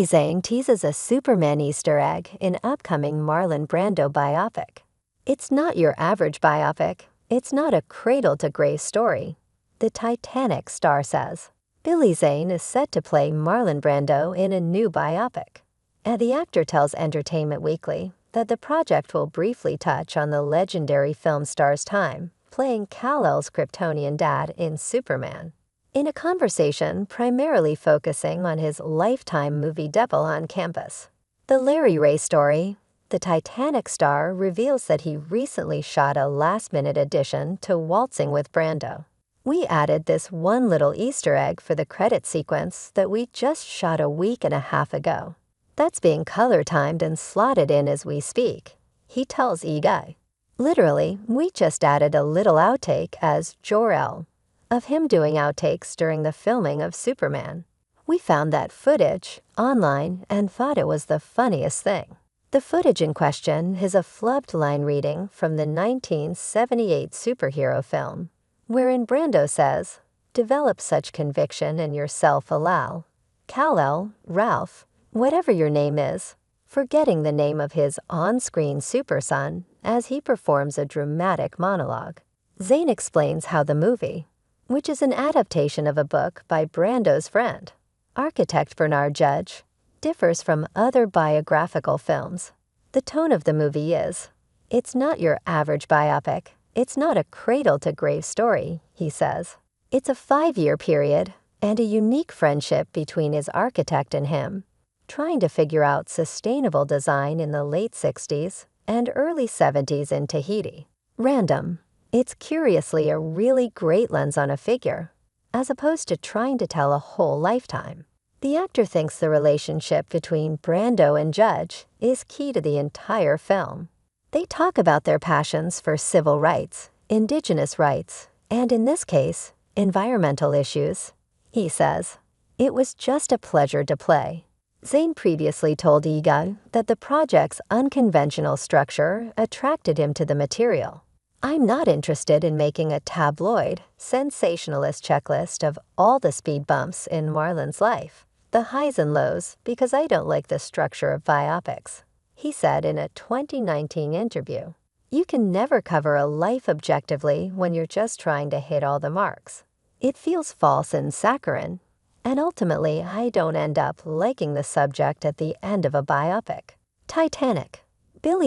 Zane teases a Superman Easter egg in upcoming Marlon Brando biopic. It's not your average biopic. It's not a cradle-to-grave story. The Titanic star says. Zane is set to play Marlon Brando in a new biopic. And the actor tells Entertainment Weekly that the project will briefly touch on the legendary film star's time playing Kal-El's Kryptonian dad in Superman. In a conversation primarily focusing on his lifetime movie debut on campus. The Larry Ray story, the Titanic star reveals that he recently shot a last-minute addition to Waltzing with Brando. We added this one little Easter egg for the credit sequence that we just shot a week and a half ago. That's being color-timed and slotted in as we speak, he tells E-Guy. Literally, we just added a little outtake as Jor-El of him doing outtakes during the filming of Superman. We found that footage online and thought it was the funniest thing. The footage in question is a flubbed line reading from the 1978 superhero film, wherein Brando says, "Develop such conviction in yourself, Alal, Kal-El, Ralph, whatever your name is," forgetting the name of his on-screen super son as he performs a dramatic monologue. Zane explains how the movie, which is an adaptation of a book by Brando's friend, architect Bernard Judge, differs from other biographical films. The tone of the movie is, "It's not your average biopic. It's not a cradle-to-grave story," he says. It's a 5-year period and a unique friendship between his architect and him, trying to figure out sustainable design in the late 60s and early 70s in Tahiti. Random. It's curiously a really great lens on a figure, as opposed to trying to tell a whole lifetime. The actor thinks the relationship between Brando and Judge is key to the entire film. They talk about their passions for civil rights, indigenous rights, and in this case, environmental issues. He says, "It was just a pleasure to play." Zane previously told E-Guy that the project's unconventional structure attracted him to the material. "I'm not interested in making a tabloid, sensationalist checklist of all the speed bumps in Marlon's life, the highs and lows, because I don't like the structure of biopics," he said in a 2019 interview. "You can never cover a life objectively when you're just trying to hit all the marks. It feels false and saccharine, and ultimately I don't end up liking the subject at the end of a biopic." Titanic.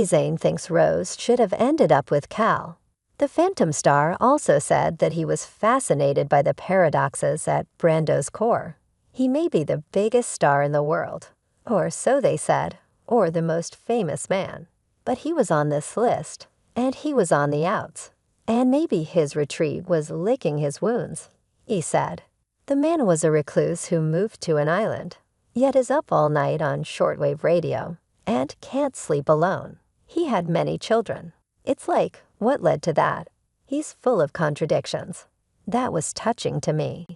Zane thinks Rose should have ended up with Cal. The Phantom star also said that he was fascinated by the paradoxes at Brando's core. He may be the biggest star in the world, or so they said, or the most famous man. But he was on this list, and he was on the outs. And maybe his retreat was licking his wounds, he said. The man was a recluse who moved to an island, yet is up all night on shortwave radio, and can't sleep alone. He had many children. It's like, what led to that? He's full of contradictions. That was touching to me.